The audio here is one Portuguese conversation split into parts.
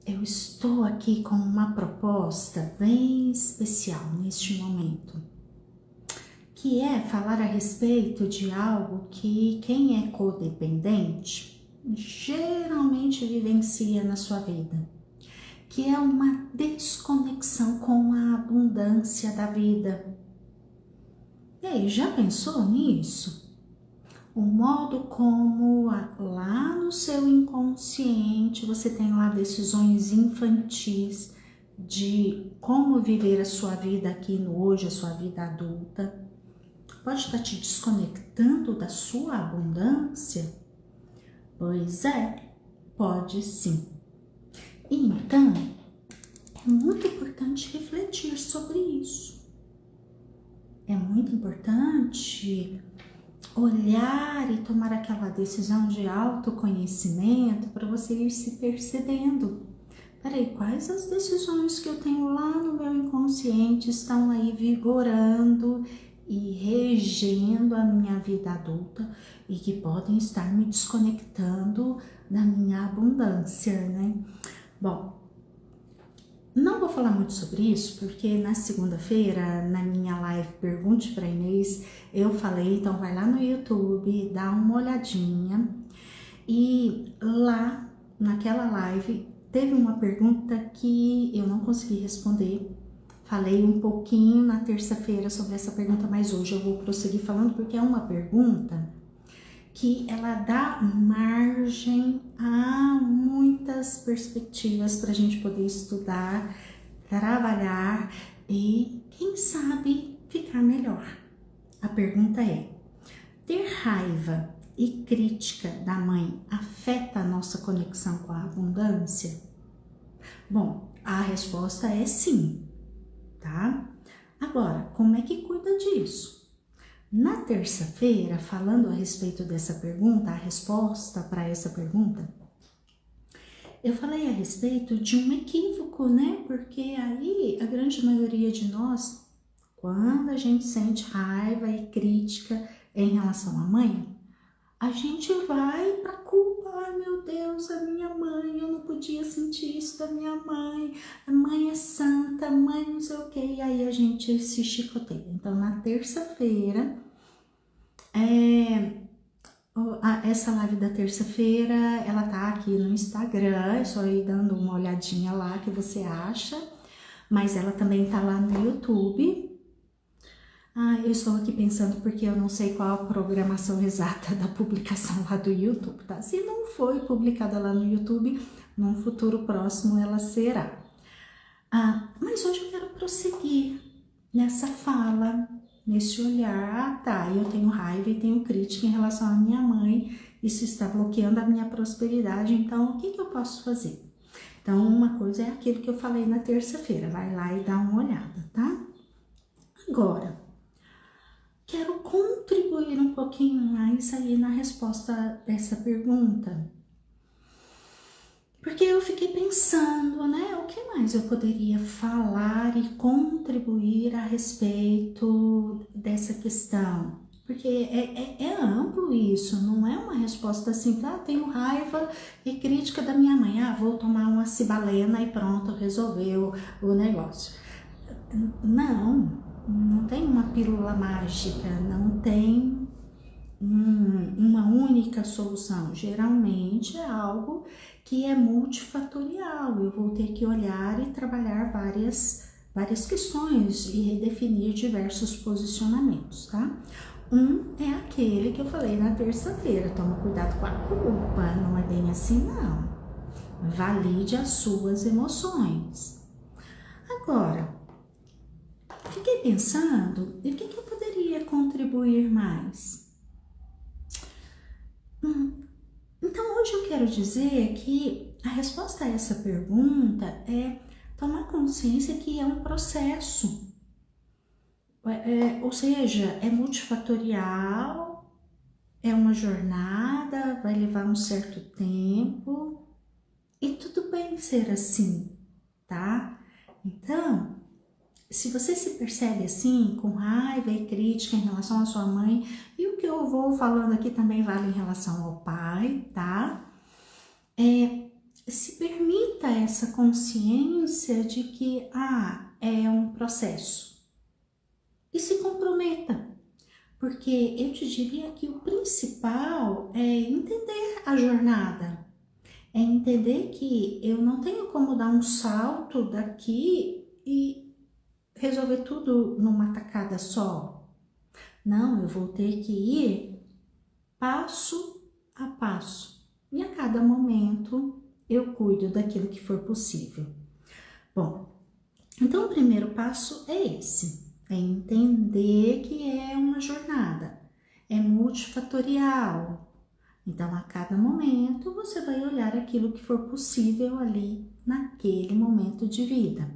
eu estou aqui com uma proposta bem especial neste momento, que é falar a respeito de algo que quem é codependente geralmente vivencia na sua vida, que é uma desconexão com a abundância da vida. E aí, já pensou nisso? O modo como lá no seu inconsciente você tem lá decisões infantis de como viver a sua vida aqui no hoje, a sua vida adulta, pode estar te desconectando da sua abundância? Pois é, pode sim. Então, é muito importante refletir sobre isso. É muito importante olhar e tomar aquela decisão de autoconhecimento para você ir se percebendo. Peraí, quais as decisões que eu tenho lá no meu inconsciente estão aí vigorando e regendo a minha vida adulta e que podem estar me desconectando da minha abundância, né? Bom, não vou falar muito sobre isso, porque na segunda-feira, na minha live Pergunte para Inês, eu falei, então vai lá no YouTube, dá uma olhadinha. E lá, naquela live, teve uma pergunta que eu não consegui responder. Falei um pouquinho na terça-feira sobre essa pergunta, mas hoje eu vou prosseguir falando, porque é uma pergunta que ela dá margem a muitas perspectivas para a gente poder estudar, trabalhar e, quem sabe, ficar melhor. A pergunta é: ter raiva e crítica da mãe afeta a nossa conexão com a abundância? Bom, a resposta é sim, tá? Agora, como é que cuida disso? Na terça-feira, falando a respeito dessa pergunta, a resposta para essa pergunta, eu falei a respeito de um equívoco, né? Porque aí a grande maioria de nós, quando a gente sente raiva e crítica em relação à mãe, a gente vai para culpa. Ai, meu Deus, a minha mãe, eu não podia sentir isso da minha mãe. A mãe é santa, a mãe não sei o quê. E aí a gente se chicoteia. Então, na terça-feira, essa live da terça-feira, ela tá aqui no Instagram, é só ir dando uma olhadinha lá que você acha. Mas ela também tá lá no YouTube. Eu estou aqui pensando porque eu não sei qual a programação exata da publicação lá do YouTube, tá? Se não foi publicada lá no YouTube, num futuro próximo ela será. Mas hoje eu quero prosseguir nessa fala, nesse olhar. Tá, eu tenho raiva e tenho crítica em relação à minha mãe, isso está bloqueando a minha prosperidade, então o que eu posso fazer? Então, uma coisa é aquilo que eu falei na terça-feira, vai lá e dá uma olhada, tá? Agora, quero contribuir um pouquinho mais aí na resposta dessa pergunta. Porque eu fiquei pensando, né? O que mais eu poderia falar e contribuir a respeito dessa questão? Porque é amplo isso, não é uma resposta assim, tenho raiva e crítica da minha mãe, vou tomar uma cibalena e pronto, resolveu o negócio. Não tem uma pílula mágica, não tem uma única solução. Geralmente é algo que é multifatorial. Eu vou ter que olhar e trabalhar várias questões e redefinir diversos posicionamentos, tá? É aquele que eu falei na terça-feira, toma cuidado com a culpa, não é bem assim não. Valide as suas emoções. Agora, fiquei pensando, e o que eu poderia contribuir mais? Então, hoje eu quero dizer que a resposta a essa pergunta é tomar consciência que é um processo. Ou seja, é multifatorial, é uma jornada, vai levar um certo tempo e tudo bem ser assim, tá? Então, se você se percebe assim, com raiva e crítica em relação à sua mãe, e o que eu vou falando aqui também vale em relação ao pai, tá? se permita essa consciência de que é um processo e se comprometa, porque eu te diria que o principal é entender a jornada, é entender que eu não tenho como dar um salto daqui e resolver tudo numa tacada só. Não, eu vou ter que ir passo a passo e a cada momento eu cuido daquilo que for possível. Bom, então o primeiro passo é esse, é entender que é uma jornada, é multifatorial. Então, a cada momento, você vai olhar aquilo que for possível ali naquele momento de vida.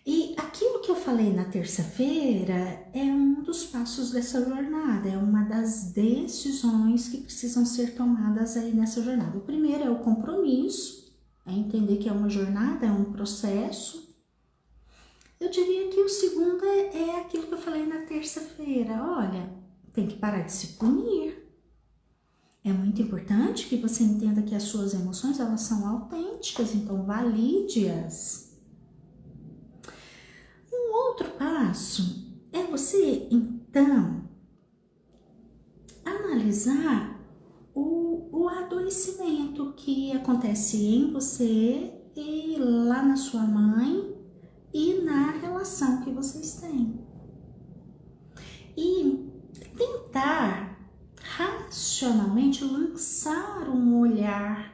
E aquilo que eu falei na terça-feira é um dos passos dessa jornada, é uma das decisões que precisam ser tomadas aí nessa jornada. O primeiro é o compromisso, é entender que é uma jornada, é um processo. Eu diria que o segundo é aquilo que eu falei na terça-feira. Olha, tem que parar de se punir. É muito importante que você entenda que as suas emoções, elas são autênticas, então valide-as. Um outro passo é você, então, analisar o adoecimento que acontece em você e lá na sua mãe e na relação que vocês têm. E tentar racionalmente lançar um olhar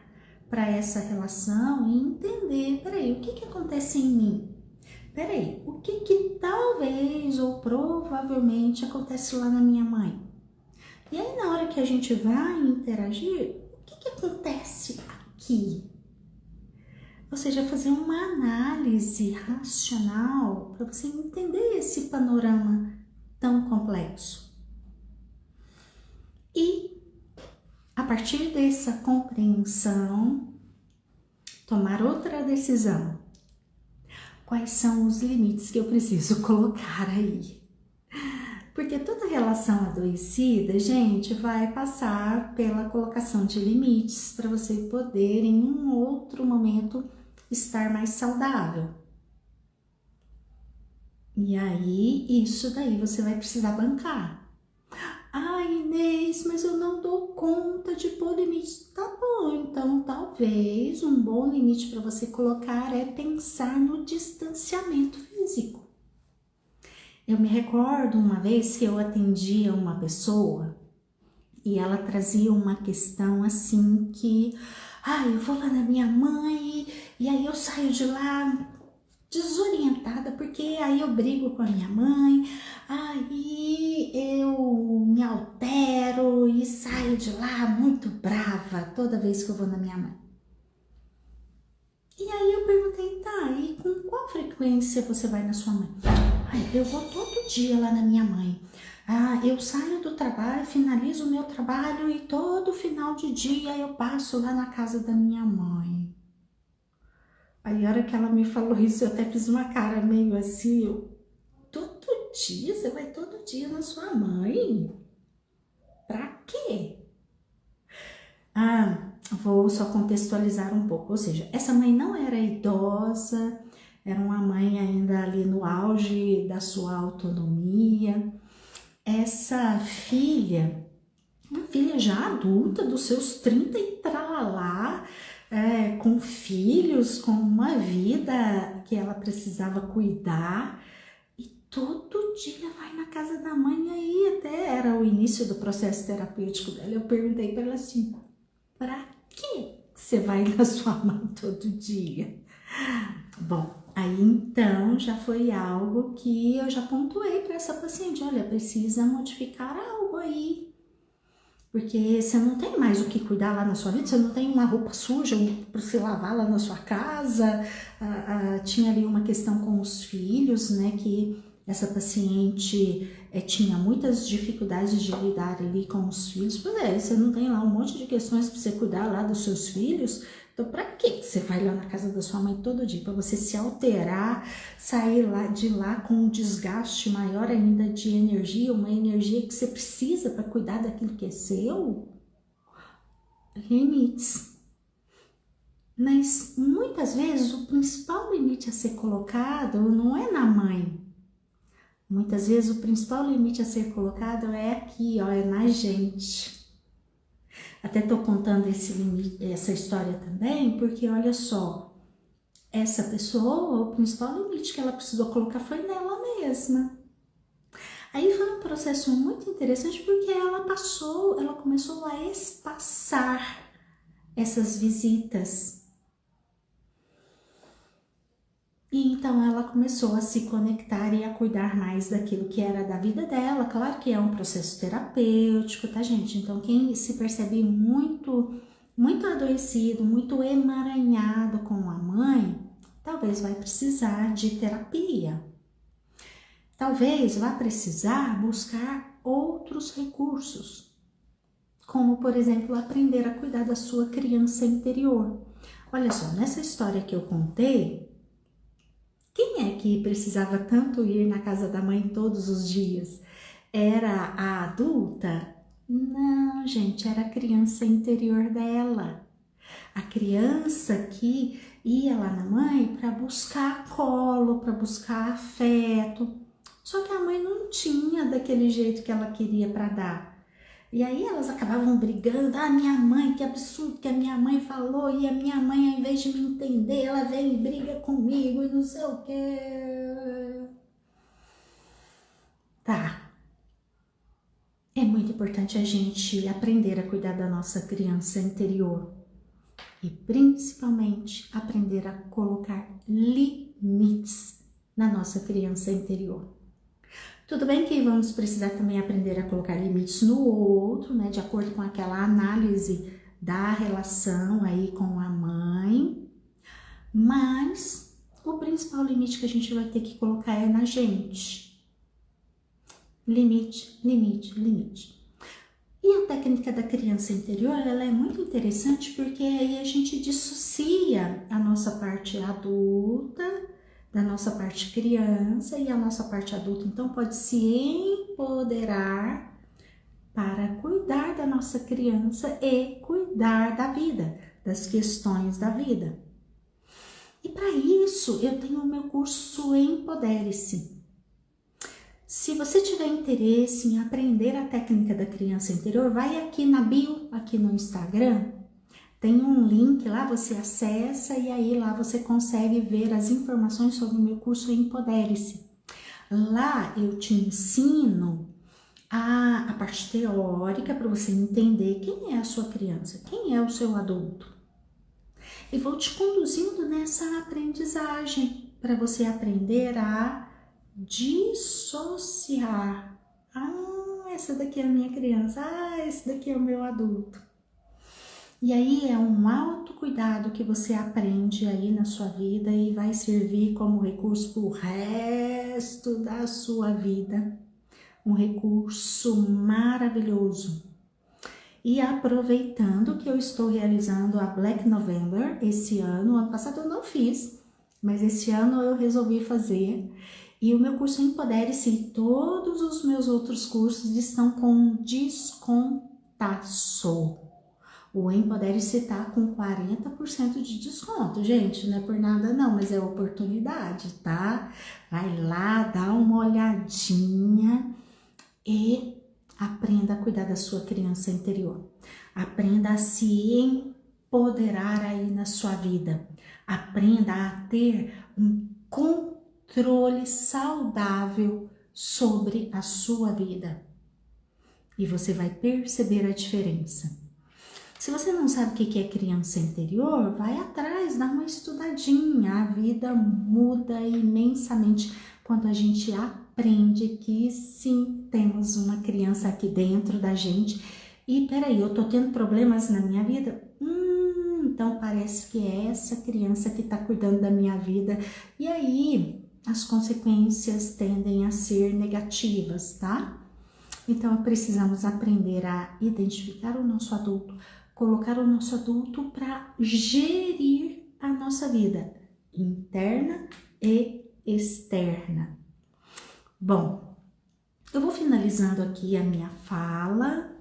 para essa relação e entender, peraí, o que acontece em mim? Peraí, o que talvez ou provavelmente acontece lá na minha mãe? E aí na hora que a gente vai interagir, o que acontece aqui? Ou seja, fazer uma análise racional para você entender esse panorama tão complexo. E a partir dessa compreensão, tomar outra decisão. Quais são os limites que eu preciso colocar aí? Porque toda relação adoecida, gente, vai passar pela colocação de limites para você poder, em um outro momento, estar mais saudável. E aí, isso daí você vai precisar bancar. Inês, mas eu não dou conta de pôr limite. Tá bom, então talvez um bom limite para você colocar é pensar no distanciamento físico. Eu me recordo uma vez que eu atendia uma pessoa e ela trazia uma questão assim que, eu vou lá na minha mãe e aí eu saio de lá desorientada, porque aí eu brigo com a minha mãe, aí eu me altero e saio de lá muito brava toda vez que eu vou na minha mãe. E aí eu perguntei, e com qual frequência você vai na sua mãe? Eu vou todo dia lá na minha mãe. Eu saio do trabalho, finalizo o meu trabalho e todo final de dia eu passo lá na casa da minha mãe. Aí, a hora que ela me falou isso, eu até fiz uma cara meio assim, todo dia? Você vai todo dia na sua mãe? Pra quê? Vou só contextualizar um pouco, ou seja, essa mãe não era idosa, era uma mãe ainda ali no auge da sua autonomia. Essa filha, uma filha já adulta, dos seus 30 e tralalá, com filhos, com uma vida que ela precisava cuidar, e todo dia vai na casa da mãe. E aí até era o início do processo terapêutico dela. Eu perguntei para ela assim, para que você vai na sua mãe todo dia? Bom, aí então já foi algo que eu já pontuei para essa paciente, olha, precisa modificar algo aí. Porque você não tem mais o que cuidar lá na sua vida, você não tem uma roupa suja para se lavar lá na sua casa. Tinha ali uma questão com os filhos, né, que essa paciente tinha muitas dificuldades de lidar ali com os filhos. Pois você não tem lá um monte de questões para você cuidar lá dos seus filhos. Então, para que você vai lá na casa da sua mãe todo dia? Para você se alterar, sair de lá com um desgaste maior ainda de energia, uma energia que você precisa para cuidar daquilo que é seu? Limites. Mas muitas vezes o principal limite a ser colocado não é na mãe. Muitas vezes o principal limite a ser colocado é aqui, ó, é na gente. Até tô contando essa história também, porque olha só, essa pessoa, o principal limite que ela precisou colocar foi nela mesma. Aí foi um processo muito interessante porque ela começou a espaçar essas visitas. E então ela começou a se conectar e a cuidar mais daquilo que era da vida dela. Claro que é um processo terapêutico, tá, gente? Então quem se percebe muito adoecido, muito emaranhado com a mãe, talvez vai precisar de terapia. Talvez vá precisar buscar outros recursos, como, por exemplo, aprender a cuidar da sua criança interior. Olha só, nessa história que eu contei, quem é que precisava tanto ir na casa da mãe todos os dias? Era a adulta? Não, gente, era a criança interior dela. A criança que ia lá na mãe para buscar colo, para buscar afeto. Só que a mãe não tinha daquele jeito que ela queria para dar. E aí elas acabavam brigando. Ah, minha mãe, que absurdo que a minha mãe falou. E a minha mãe, ao invés de me entender, ela vem e briga comigo e não sei o quê. Tá. É muito importante a gente aprender a cuidar da nossa criança interior. E principalmente aprender a colocar limites na nossa criança interior. Tudo bem que vamos precisar também aprender a colocar limites no outro, né, de acordo com aquela análise da relação aí com a mãe, mas o principal limite que a gente vai ter que colocar é na gente. Limite, limite, limite. E a técnica da criança interior, ela é muito interessante porque aí a gente dissocia a nossa parte adulta da nossa parte criança, e a nossa parte adulta então pode se empoderar para cuidar da nossa criança e cuidar da vida, das questões da vida. E para isso eu tenho o meu curso Empodere-se. Se você tiver interesse em aprender a técnica da criança interior, vai aqui na bio, aqui no Instagram, tem um link lá, você acessa e aí lá você consegue ver as informações sobre o meu curso Empodere-se. Lá eu te ensino a parte teórica para você entender quem é a sua criança, quem é o seu adulto. E vou te conduzindo nessa aprendizagem para você aprender a dissociar. Ah, essa daqui é a minha criança. Ah, esse daqui é o meu adulto. E aí é um autocuidado que você aprende aí na sua vida e vai servir como recurso para o resto da sua vida. Um recurso maravilhoso. E aproveitando que eu estou realizando a Black November esse ano passado eu não fiz, mas esse ano eu resolvi fazer. E o meu curso Empodere-se e todos os meus outros cursos estão com descontaço. O Empodere-se tá com 40% de desconto, gente, não é por nada não, mas é oportunidade, tá? Vai lá, dá uma olhadinha e aprenda a cuidar da sua criança interior. Aprenda a se empoderar aí na sua vida. Aprenda a ter um controle saudável sobre a sua vida. E você vai perceber a diferença. Se você não sabe o que é criança interior, vai atrás, dá uma estudadinha. A vida muda imensamente quando a gente aprende que sim, temos uma criança aqui dentro da gente. E peraí, eu tô tendo problemas na minha vida? Então parece que é essa criança que tá cuidando da minha vida. E aí as consequências tendem a ser negativas, tá? Então precisamos aprender a identificar o nosso adulto, colocar o nosso adulto para gerir a nossa vida interna e externa. Bom, eu vou finalizando aqui a minha fala.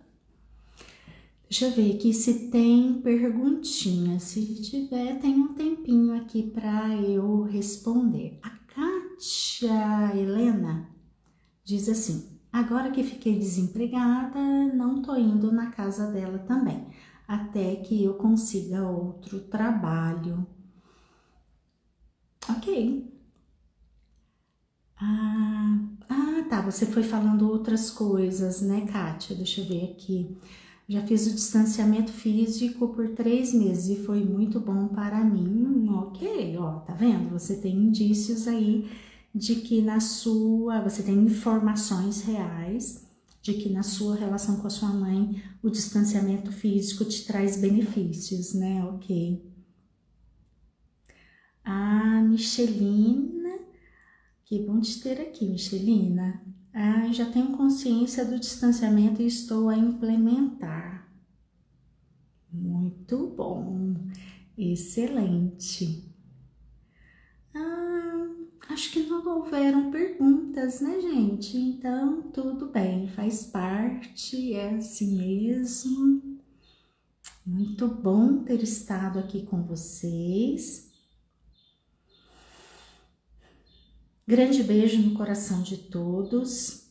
Deixa eu ver aqui se tem perguntinha. Se tiver, tem um tempinho aqui para eu responder. A Kátia Helena diz assim: agora que fiquei desempregada, não tô indo na casa dela também, até que eu consiga outro trabalho. Ok. Tá, você foi falando outras coisas, né, Kátia? Deixa eu ver aqui. Já fiz o distanciamento físico por 3 meses e foi muito bom para mim. Ok, ó, tá vendo? Você tem indícios aí de que você tem informações reais de que na sua relação com a sua mãe o distanciamento físico te traz benefícios, né? Ok. Michelina, que bom te ter aqui, Michelina. Já tenho consciência do distanciamento e estou a implementar. Muito bom, excelente. Acho que não houveram perguntas, né, gente? Então, tudo bem, faz parte, é assim mesmo. Muito bom ter estado aqui com vocês. Grande beijo no coração de todos.